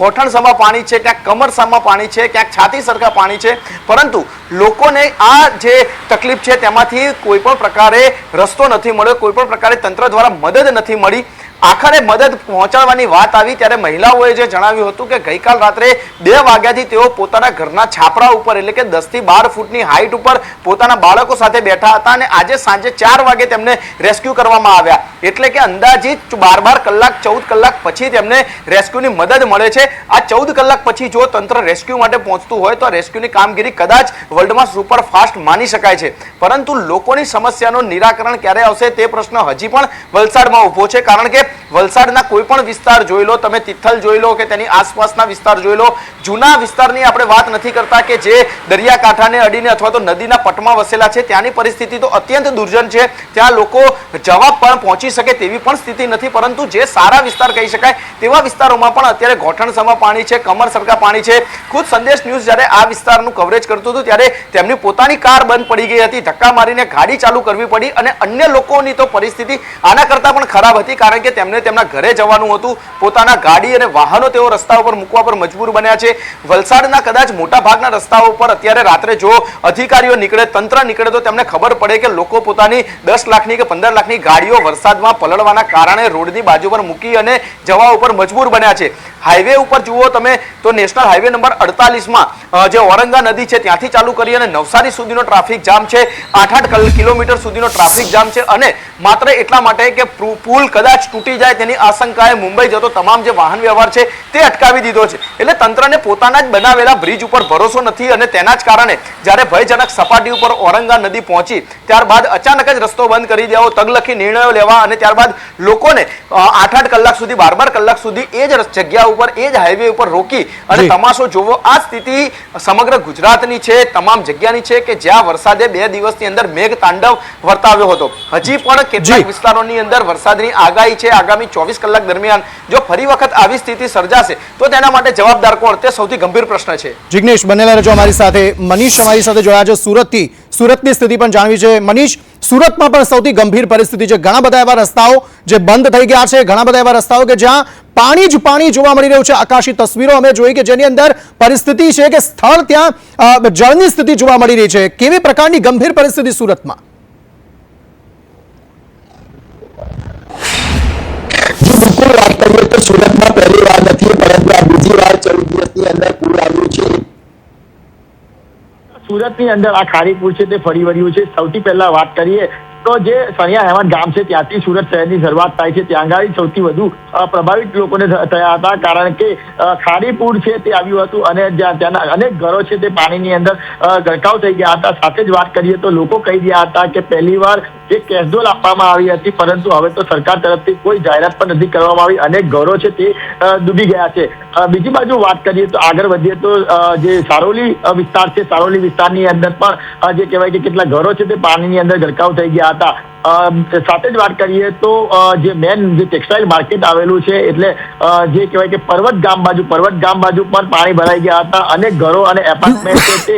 ઘોઠણસમાં પાણી છે, ક્યાંક કમરસામાં પાણી છે, ક્યાંક છાતી સરખા પાણી છે, પરંતુ લોકોને આ જે તકલીફ છે તેમાંથી કોઈ પણ પ્રકારે રસ્તો નથી મળ્યો, કોઈ પણ પ્રકારે તંત્ર દ્વારા મદદ નથી મળી. આખરે મદદ પહોંચાડવાની વાત આવી ત્યારે મહિલાઓએ જે જણાવ્યું હતું કે ગઈકાલ રાત્રે 2 વાગ્યાથી તેઓ પોતાના ઘરના છાપરા ઉપર એટલે કે 10 થી 12 ફૂટની હાઈટ ઉપર પોતાના બાળકો સાથે બેઠા હતા અને આજે સાંજે 4 વાગે તેમને રેસ્ક્યુ કરવામાં આવ્યા. એટલે કે અંદાજિત 12 કલાક 14 કલાક પછી તેમને રેસ્ક્યુની મદદ મળે છે. આ 14 કલાક પછી જો તંત્ર રેસ્ક્યુ માટે પહોંચતું હોય તો રેસ્ક્યુની કામગીરી કદાચ વર્લ્ડમાં સુપર ફાસ્ટ માની શકાય છે, પરંતુ લોકોની સમસ્યાનું નિરાકરણ ક્યારે આવશે તે પ્રશ્ન હજી પણ વલસાડમાં ઊભો છે. કારણ કે વલસાડના કોઈ પણ વિસ્તાર જોઈ લો, તમે તિથલ જોઈ લો કે તેની આસપાસના વિસ્તાર જોઈ લો, જૂના વિસ્તારની આપણે વાત નથી કરતા કે જે દરિયાકાંઠાને અડીને અથવા તો નદીના પટમાં વસેલા છે, ત્યાંની પરિસ્થિતિ તો અત્યંત દુર્જન છે. ત્યાં લોકો જવાબ પણ પહોંચી શકે તેવી પણ સ્થિતિ નથી, પરંતુ જે સારા વિસ્તાર કહી શકાય તેવા વિસ્તારોમાં પણ અત્યારે ઘોઠણસમાં પાણી છે, કમર સરખા પાણી છે. ખુદ સંદેશ ન્યૂઝ જ્યારે આ વિસ્તારનું કવરેજ કરતું હતું ત્યારે તેમની પોતાની કાર બંધ પડી ગઈ હતી, ધક્કા મારીને ગાડી ચાલુ કરવી પડી અને અન્ય લોકોની તો પરિસ્થિતિ આના કરતાં પણ ખરાબ હતી, કારણ કે તેમને તેમના ઘરે જવાનું હતું, પોતાના ગાડી અને વાહનો તેઓ રસ્તા ઉપર મૂકવા પર મજબૂર બન્યા છે. વલસાડના કદાચ મોટા ભાગના રસ્તાઓ પર અત્યારે રાત્રે જો અધિકારીઓ નીકળે, તંત્ર નીકળે તો તેમને ખબર પડે કે લોકો પોતાની 10 લાખની કે 15 લાખની ગાડીઓ વરસાદમાં પલળવાના કારણે રોડની બાજુ પર મૂકી અને જવા ઉપર મજબૂર બન્યા છે. હાઈવે ઉપર જુઓ તમે તો નેશનલ હાઈવે નંબર 48માં જે ઔરંગા નદી છે ત્યાંથી ચાલુ કરી અને નવસારી સુધીનો ટ્રાફિક જામ છે. 8-8 કિલોમીટર સુધીનો ટ્રાફિક જામ છે અને માત્ર એટલા માટે કે પુલ કદાચ તૂટી જાય તેની આશંકાએ મુંબઈ જતો તમામ જે વાહન વ્યવહાર છે તે અટકાવી દીધો છે. એટલે તંત્રને પોતાના જ બનાવેલા બ્રિજ ઉપર ભરોસો નથી અને તેના જ કારણે જ્યારે ભયજનક સપાટી ઉપર ઔરંગા નદી પહોંચી ત્યારબાદ અચાનક જ રસ્તો બંધ કરી દેવો, તગલખી નિર્ણયો લેવા અને ત્યારબાદ લોકોને 8-8 કલાક સુધી 12-12 કલાક સુધી એ જ જગ્યા ઉપર એ જ હાઈવે ઉપર રોકી અને તમાશો જોવો. આ સ્થિતિ સમગ્ર ગુજરાતની છે, તમામ જગ્યાની છે કે જ્યાં વરસાદે 2 દિવસની અંદર મેઘ તાંડવ વર્તાવ્યો હતો. હજી પણ કેટલાક વિસ્તારોની અંદર વરસાદની આગાહી છે. આગામી 24 કલાક દરમિયાન જો ફરી વખત આવી સ્થિતિ સર્જાશે તો તેના માટે જવાબદાર કોણ તે સૌથી ગંભીર પ્રશ્ન છે. જિગ્નેશ બનેલા રહેજો અમારી સાથે. મનીષ અમારી સાથે જોડાયા છે સુરતની સ્થિતિ પણ જાણવી છે. મનીષ, સુરતમાં પણ સૌથી ગંભીર પરિસ્થિતિ છે. ઘણા બધા એવા રસ્તાઓ જે બંધ થઈ ગયા છે, ઘણા બધા એવા રસ્તાઓ કે જ્યાં પાણી જ પાણી જોવા મળી રહ્યું છે. આકાશી તસવીરો અમે જોઈ કે જેની અંદર પરિસ્થિતિ છે કે સ્થળ ત્યાં જળની સ્થિતિ જોવા મળી રહી છે. કેવી પ્રકારની ગંભીર પરિસ્થિતિ સુરતમાં? બિલકુલ વાત કરીએ તો સુરતમાં પહેલી વાર નથી, પરંતુ આ બીજી વાર 14 દિવસની અંદર પૂર આવ્યું છે. સુરતની અંદર આ ખારીપુર છે તે ફરી વળ્યું છે. સૌથી પહેલા વાત કરીએ તો જે સણિયા હેમત ગામ છે ત્યાંથી સુરત શહેરની શરૂઆત થાય છે. ત્યાં આગળ સૌથી વધુ પ્રભાવિત લોકોને થયા હતા, કારણ કે ખારીપુર છે તે આવ્યું હતું અને ત્યાંના અનેક ઘરો છે તે પાણીની અંદર ગરકાવ થઈ ગયા હતા. સાથે જ વાત કરીએ તો લોકો કહી રહ્યા હતા કે પહેલી વાર જે કેશડોલ આપવામાં આવી હતી, પરંતુ હવે તો સરકાર તરફથી કોઈ જાહેરાત પણ નથી કરવામાં આવી. અનેક ઘરો છે તે ડૂબી ગયા છે. બીજી બાજુ વાત કરીએ તો આગળ વધીએ તો જે સારોલી વિસ્તાર છે, સારોલી વિસ્તારની અંદર પણ જે કહેવાય કે કેટલા ઘરો છે તે પાણીની અંદર ગરકાવ થઈ ગયા હતા. સાથે જ વાત કરીએ તો જે મેન જે ટેક્સટાઇલ માર્કેટ આવેલું છે એટલે જે કહેવાય કે પર્વત ગામ બાજુ પણ પાણી ભરાઈ ગયા હતા. અનેક ઘરો અને એપાર્ટમેન્ટ છે તે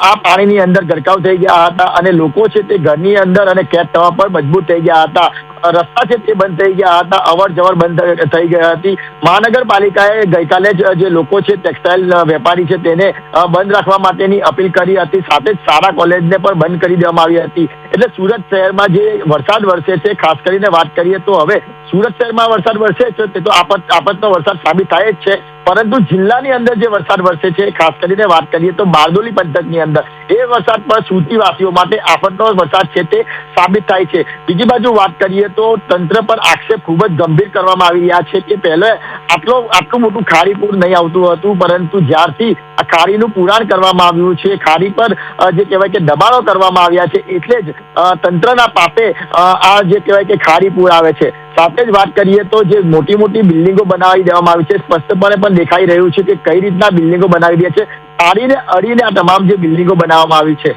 આ પાણીની અંદર ગરકાવ થઈ ગયા હતા અને લોકો છે તે ઘરની અંદર અને કેદ થવા પર મજબૂર થઈ ગયા હતા. રસ્તા છે તે બંધ થઈ ગયા હતા, અવર જવર બંધ થઈ ગઈ હતી. મહાનગરપાલિકાએ ગઈકાલે જ જે લોકો છે ટેક્સટાઇલ વેપારી છે તેને બંધ રાખવા માટેની અપીલ કરી હતી. સાથે જ શાળા કોલેજને પણ બંધ કરી દેવામાં આવી હતી. એટલે સુરત શહેરમાં જે વરસાદ વરસે છે, ખાસ કરીને વાત કરીએ તો હવે સુરત શહેરમાં વરસાદ વરસે છે તે તો આપતનો વરસાદ સાબિત થાય જ છે, પરંતુ જિલ્લાની અંદર જે વરસાદ વરસે છે, ખાસ કરીને વાત કરીએ તો બારડોલી પંથકની અંદર એ વરસાદ પણ સુરતીવાસીઓ માટે આફતનો વરસાદ છે તે સાબિત થાય છે. બીજી બાજુ વાત કરીએ તો તંત્ર પર આક્ષેપ ખૂબ જ ગંભીર કરવામાં આવી રહ્યા છે કે પહેલે આટલું મોટું ખારીપુર નહીં આવતું હતું, પરંતુ જ્યારથી આ ખારીનું પુરાણ કરવામાં આવ્યું છે, ખારી પર જે કહેવાય કે દબાણો કરવામાં આવ્યા છે, એટલે જ તંત્રના પાપે આ જે કહેવાય કે ખારીપુર આવે છે. સાથે જ વાત કરીએ તો જે મોટી મોટી બિલ્ડિંગો બનાવી દેવામાં આવી છે, સ્પષ્ટપણે પણ દેખાઈ રહ્યું છે કે કઈ રીતના બિલ્ડિંગો બનાવી દે છે. ખાડીને અડીને આ તમામ જે બિલ્ડિંગો બનાવવામાં આવી છે.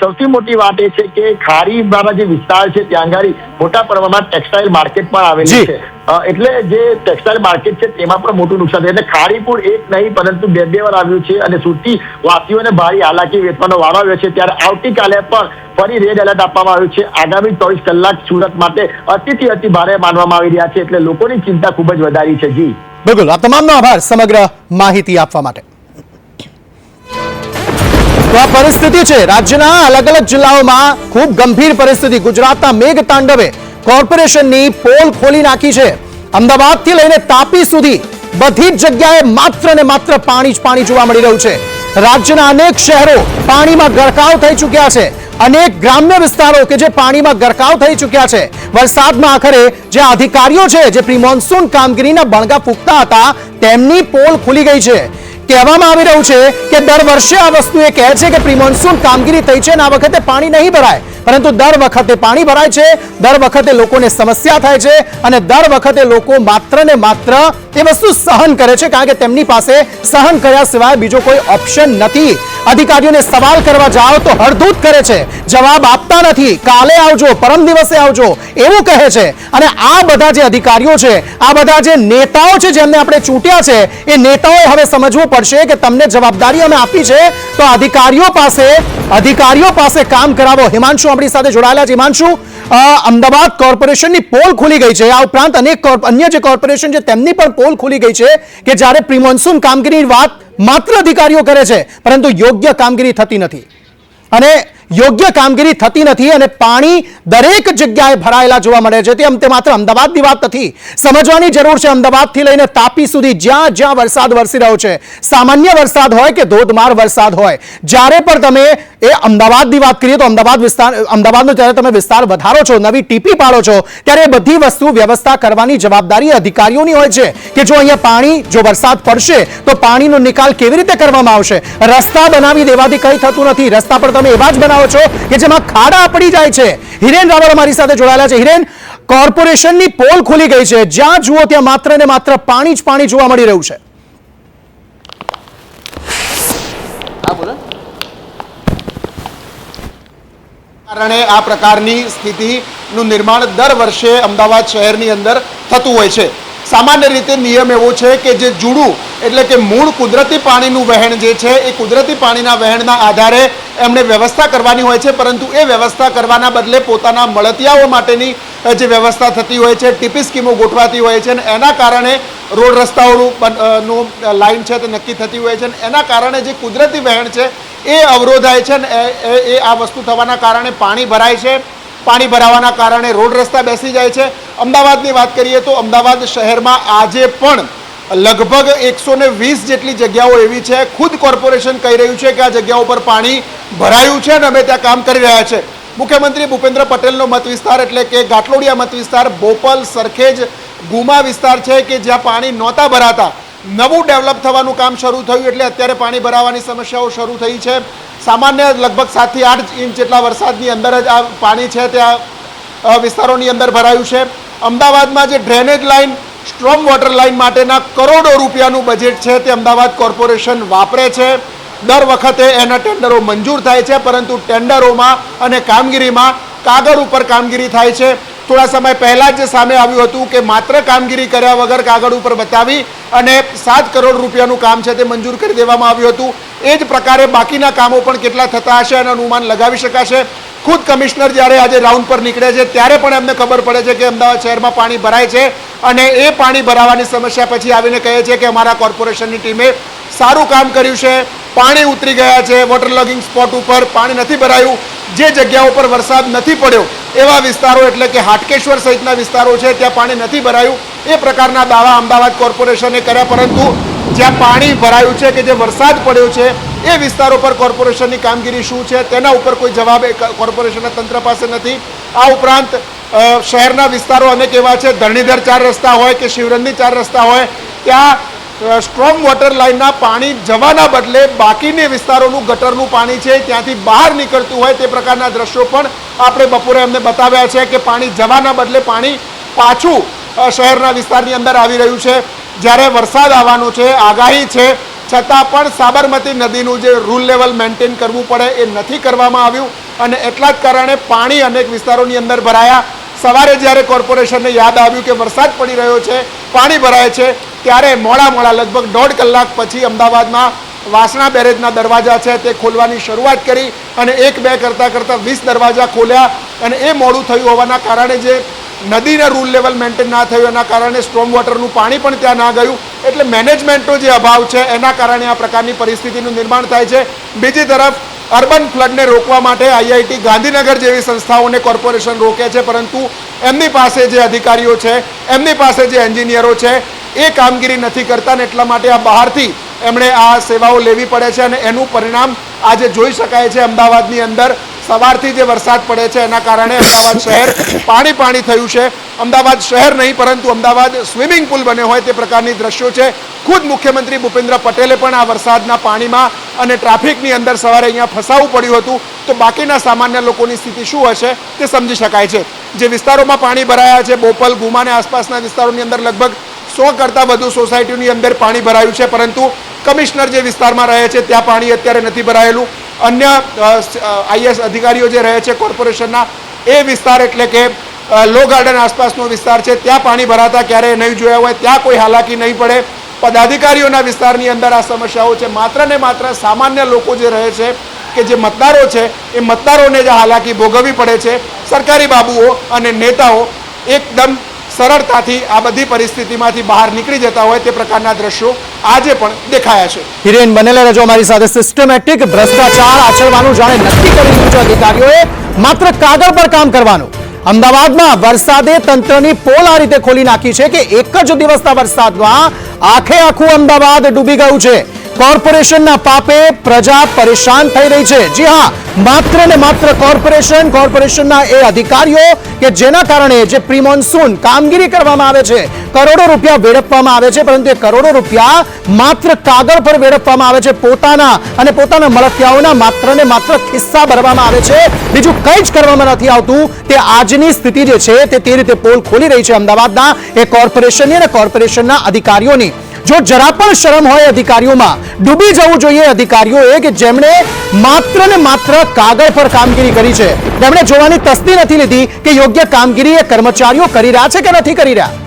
સૌથી મોટી વાત એ છે કે ખાડીવાળા જે વિસ્તાર છે ત્યાં આગળ મોટા પ્રમાણમાં ટેક્સટાઇલ માર્કેટ પણ આવેલી છે. એટલે જે ટેક્સટાઇલ માર્કેટ છે તેમાં પણ મોટું નુકસાન થયું. એટલે ખાડીપુર એક નહીં પરંતુ બે વાર આવ્યું છે અને સુરતી વાસીઓને ભારે હાલાકી વેઠવાનો વારો આવ્યો છે. ત્યારે આવતીકાલે પણ ફરી રેડ એલર્ટ આપવામાં આવ્યું છે. આગામી 24 કલાક સુરત માટે અતિથી અતિ ભારે માનવામાં આવી રહ્યા છે. એટલે લોકોની ચિંતા ખૂબ જ વધારી છે. જી બિલકુલ, આપ તમામનો આભાર સમગ્ર માહિતી આપવા માટે. તો આ પરિસ્થિતિ છે રાજ્યના અલગ અલગ જિલ્લાઓમાં ખૂબ ગંભીર પરિસ્થિતિ. ગુજરાતના મેઘ તાંડવે કોર્પોરેશનની પોલ ખોલી નાખી છે. અમદાવાદથી લઈને તાપી સુધી બધી જ જગ્યાએ માત્ર ને માત્ર પાણી જ પાણી જોવા મળી રહ્યું છે. રાજ્યના અનેક શહેરો પાણીમાં ગરકાવ થઈ ચૂક્યા છે. અનેક ગ્રામ્ય વિસ્તારો કે જે પાણીમાં ગરકાવ થઈ ચૂક્યા છે. વરસાદમાં આખરે જે અધિકારીઓ છે જે પ્રી મોન્સૂન કામગીરીના બણગા ફૂંકતા હતા તેમની પોલ ખુલી ગઈ છે. કહેવામાં આવી રહ્યું છે કે દર વર્ષે આ વસ્તુ એ કહે છે કે પ્રી મોન્સૂન કામગીરી થઈ છે અને આ વખતે પાણી નહીં ભરાય, પરંતુ દર વખતે પાણી ભરાય છે. દર વખતે લોકોને સમસ્યા થાય છે અને દર વખતે લોકો માત્ર ને માત્ર એ વસ્તુ સહન કરે છે કારણ કે તેમની પાસે સહન કર્યા સિવાય બીજો કોઈ ઓપ્શન નથી. અધિકારીઓને સવાલ કરવા જાઓ તો હળધૂત કરે છે, જવાબ આપતા નથી. કાલે આવજો, પરમ દિવસે આવજો એવું કહે છે. અને આ બધા જે અધિકારીઓ છે, આ બધા જે નેતાઓ છે જેમને આપણે ચૂંટ્યા છે, એ નેતાઓએ હવે સમજવું પડશે કે તમને જવાબદારી અમે આપી છે તો અધિકારીઓ પાસે કામ કરાવો. હિમાંશુ આપણી સાથે જોડાયેલા છે. હિમાંશુ, અમદાવાદ કોર્પોરેશનની પોલ ખુલી ગઈ છે. આ ઉપરાંત અન્ય જે કોર્પોરેશન છે તેમની પણ પોલ ખુલી ગઈ છે કે જ્યારે પ્રી મોન્સૂન કામગીરીની વાત માત્ર અધિકારીઓ કરે છે પરંતુ યોગ્ય કામગીરી થતી નથી અને પાણી દરેક જગ્યાએ ભરાયેલા જોવા મળે છે. તે માત્ર અમદાવાદની વાત નથી, સમજવાની જરૂર છે. અમદાવાદથી લઈને તાપી સુધી જ્યાં જ્યાં વરસાદ વરસી રહ્યો છે, સામાન્ય વરસાદ હોય કે ધોધમાર વરસાદ હોય, જ્યારે પણ તમે એ અમદાવાદની વાત કરીએ તો અમદાવાદનો જ્યારે તમે વિસ્તાર વધારો છો, નવી ટીપી પાડો છો, ત્યારે એ બધી વસ્તુ વ્યવસ્થા કરવાની જવાબદારી અધિકારીઓની હોય છે કે જો અહીંયા પાણી, જો વરસાદ પડશે તો પાણીનો નિકાલ કેવી રીતે કરવામાં આવશે. રસ્તા બનાવી દેવાથી કંઈ થતું નથી. રસ્તા પર તમે એવા જ બનાવો છો કે જેમાં ખાડા પડી જાય છે. હિરેન રાવળ અમારી સાથે જોડાયેલા છે. હિરેન, કોર્પોરેશનની પોલ ખુલી ગઈ છે, જ્યાં જુઓ ત્યાં માત્ર ને માત્ર પાણી જ પાણી જોવા મળી રહ્યું છે. કારણે આ પ્રકારની સ્થિતિનું નિર્માણ દર વર્ષે અમદાવાદ શહેરની અંદર થતું હોય છે. સામાન્ય રીતે નિયમ એવો છે કે જે જૂડું એટલે કે મૂળ કુદરતી પાણીનું વહેણ જે છે એ કુદરતી પાણીના વહેણના આધારે એમણે વ્યવસ્થા કરવાની હોય છે, પરંતુ એ વ્યવસ્થા કરવાના બદલે પોતાના મળતિયાઓ માટેની જે વ્યવસ્થા થતી હોય છે, ટીપી સ્કીમો ગોઠવાતી હોય છે અને એના કારણે રોડ રસ્તાઓનું લાઈન છે તે નક્કી થતી હોય છે અને એના કારણે જે કુદરતી વહેણ છે એ અવરોધાય છે અને એ આ વસ્તુ થવાના કારણે પાણી ભરાય છે. પાણી ભરાવાના કારણે રોડ રસ્તા બેસી જાય છે. અમદાવાદની વાત કરીએ તો અમદાવાદ શહેરમાં આજે પણ લગભગ 120 જેટલી જગ્યાઓ એવી છે. ખુદ કોર્પોરેશન કહી રહ્યું છે કે આ જગ્યાઓ પર પાણી ભરાયું છે અને અમે ત્યાં કામ કરી રહ્યા છે. મુખ્યમંત્રી ભૂપેન્દ્ર પટેલનો મત વિસ્તાર એટલે કે ગાટલોડિયા મત વિસ્તાર, બોપલ, સરખેજ, ગુમા વિસ્તાર છે કે જ્યાં પાણી નહોતા ભરાતા. નવું ડેવલપ થવાનું કામ શરૂ થયું એટલે અત્યારે પાણી ભરાવાની સમસ્યાઓ શરૂ થઈ છે. સામાન્ય લગભગ 7 થી 8 ઇંચ જેટલા વરસાદની અંદર જ આ પાણી છે ત્યાં વિસ્તારોની અંદર ભરાયું છે. અમદાવાદમાં જે drainage line, storm water line માટેના કરોડો રૂપિયાનું બજેટ છે તે અમદાવાદ કોર્પોરેશન વાપરે છે. દર વખતે એના ટેન્ડરો મંજૂર થાય છે, પરંતુ ટેન્ડરોમાં અને કામગીરીમાં કાગળ ઉપર કામગીરી થાય છે. થોડા સમય પહેલા જ સામે આવ્યું હતું કે માત્ર કામગીરી કર્યા વગર કાગળ ઉપર બતાવી અને 7 કરોડ રૂપિયાનું કામ છે તે મંજૂર કરી દેવામાં આવ્યું હતું. એ જ પ્રકારે બાકીના કામો પણ કેટલા થતા હશે એનું અનુમાન લગાવી શકાશે. ખુદ કમિશનર જ્યારે આજે રાઉન્ડ પર નીકળે છે ત્યારે પણ એમને ખબર પડે છે કે અમદાવાદ શહેરમાં પાણી ભરાય છે અને એ પાણી ભરાવાની સમસ્યા પછી આવીને કહે છે કે અમારા કોર્પોરેશનની ટીમે સારું કામ કર્યું છે, પાણી ઉતરી ગયા છે, વોટર લોગિંગ સ્પોટ ઉપર પાણી નથી ભરાયું. જે જગ્યાઓ પર વરસાદ નથી પડ્યો એવા વિસ્તારો એટલે કે હાટકેશ્વર સહિતના વિસ્તારો છે ત્યાં પાણી નથી ભરાયું. એ પ્રકારના દાવા અમદાવાદ કોર્પોરેશને કર્યા, પરંતુ જ્યાં પાણી ભરાયું છે કે જે વરસાદ પડ્યો છે એ વિસ્તારો પર કોર્પોરેશનની કામગીરી શું છે તેના ઉપર કોઈ જવાબ કોર્પોરેશનના તંત્ર પાસે નથી. આ ઉપરાંત શહેરના વિસ્તારો અનેક એવા છે, ધરણીધર 4 રસ્તા હોય કે શિવરંજની 4 રસ્તા હોય, ત્યાં સ્ટ્રોમ વોટર લાઇનના પાણી જવાના બદલે બાકીની વિસ્તારોનું ગટરનું પાણી છે ત્યાંથી બહાર નીકળતું હોય તે પ્રકારના દ્રશ્યો પણ આપણે બપોરે અમને બતાવ્યા છે કે પાણી જવાના બદલે પાણી પાછું શહેરના વિસ્તારની અંદર આવી રહ્યું છે. જ્યારે વરસાદ આવવાનો છે, આગાહી છે, છતાં પણ સાબરમતી નદીનું જે રૂલ લેવલ મેન્ટેન કરવું પડે એ નથી કરવામાં આવ્યું અને એટલા જ કારણે પાણી અનેક વિસ્તારોની અંદર ભરાયા. સવારે જ્યારે કોર્પોરેશનને યાદ આવ્યું કે વરસાદ પડી રહ્યો છે, પાણી ભરાય છે, ત્યારે મોડા લગભગ 1.5 કલાક પછી અમદાવાદમાં વાસણા બેરેજના દરવાજા છે તે ખોલવાની શરૂઆત કરી અને 1-2 કરતાં 20 દરવાજા ખોલ્યા અને એ મોડું થયું હોવાના કારણે જે નદીના રૂલ લેવલ મેન્ટેન ના થયું એના કારણે સ્ટ્રોમ વોટરનું પાણી પણ ત્યાં ના ગયું. એટલે મેનેજમેન્ટનો જે અભાવ છે એના કારણે આ પ્રકારની પરિસ્થિતિનું નિર્માણ થાય છે. બીજી તરફ અર્બન ફ્લડને રોકવા માટે આઈઆઈટી ગાંધીનગર જેવી સંસ્થાઓને કોર્પોરેશન રોકે છે, પરંતુ એમની પાસે જે અધિકારીઓ છે, એમની પાસે જે એન્જિનિયરો છે એ કામગીરી નથી કરતા ને એટલા માટે આ બહારથી એમણે આ સેવાઓ લેવી પડે છે અને એનું પરિણામ આજે જોઈ શકાય છે. અમદાવાદની અંદર સવારથી જે વરસાદ પડે છે એના કારણે અમદાવાદ શહેર પાણી થયું છે. અમદાવાદ શહેર નહીં પરંતુ અમદાવાદ સ્વિમિંગ પુલ બન્યો હોય તે પ્રકારની દ્રશ્યો છે. ખુદ મુખ્યમંત્રી ભૂપેન્દ્ર પટેલે પણ આ વરસાદના પાણીમાં અને ટ્રાફિકની અંદર સવારે અહીંયા ફસાવું પડ્યું હતું. તો બાકીના સામાન્ય લોકોની સ્થિતિ શું હશે તે સમજી શકાય છે. જે વિસ્તારોમાં પાણી ભરાયા છે, બોપલ, ગુમા અને આસપાસના વિસ્તારોની અંદર લગભગ 100 કરતાં વધુ સોસાયટીઓની અંદર પાણી ભરાયું છે, પરંતુ કમિશનર જે વિસ્તારમાં રહે છે ત્યાં પાણી અત્યારે નથી ભરાયેલું. અન્ય આઈએસ અધિકારીઓ જે રહે છે કોર્પોરેશનના એ વિસ્તાર એટલે કે લો ગાર્ડન આસપાસનો વિસ્તાર છે ત્યાં પાણી ભરાતા ક્યારેય નહીં જોયા હોય, ત્યાં કોઈ હાલાકી નહીં પડે. પદાધિકારીઓના વિસ્તારની અંદર આ સમસ્યાઓ છે. માત્ર ને માત્ર સામાન્ય લોકો જે રહે છે કે જે મતદારો છે એ મતદારોને જે હાલાકી ભોગવવી પડે છે. સરકારી બાબુઓ અને નેતાઓ એકદમ સરળતાથી આ બધી પરિસ્થિતિમાંથી બહાર નીકળી જતા હોય તે પ્રકારના દ્રશ્યો આજે પણ દેખાયા છે. હિરેન બનેલા રહેજો અમારી સાથે. સિસ્ટમેટિક ભ્રષ્ટાચાર આચરવાનું જાણે નક્કી કરી દીધું છે અધિકારીઓએ, માત્ર કાગળ પર કામ કરવાનું. અમદાવાદમાં વરસાદે તંત્રની પોલ આ રીતે ખોલી નાખી છે કે એક જ દિવસના વરસાદમાં આખું અમદાવાદ ડૂબી ગયું છે. કોર્પોરેશનના પાપે પ્રજા પરેશાન થઈ રહી છે. જી હા, માત્ર ને માત્ર કોર્પોરેશનના એ અધિકારીઓ કે જેના કારણે જે પ્રી મોન્સૂન કામગીરી કરવામાં આવે છે, કરોડો રૂપિયા વેડફવામાં આવે છે, પરંતુ એ કરોડો રૂપિયા માત્ર કાગળ પર વેડફવામાં આવે છે. પોતાના મળતિયાઓના માત્ર ને માત્ર ખિસ્સા ભરવામાં આવે છે, બીજું કંઈ જ કરવામાં નથી આવતું. તે આજની સ્થિતિ જે છે તે રીતે પોલ ખોલી રહી છે અમદાવાદના એ કોર્પોરેશનની અને કોર્પોરેશનના અધિકારીઓની. જો જરા પણ શરમ હોય અધિકારીઓમાં, ડૂબી જવું જોઈએ અધિકારીઓએ કે જેમણે માત્ર ને માત્ર કાગળ પર કામગીરી કરી છે. તેમણે જોવાની તસ્દી નથી લીધી કે યોગ્ય કામગીરી એ કર્મચારીઓ કરી રહ્યા છે કે નથી કરી રહ્યા.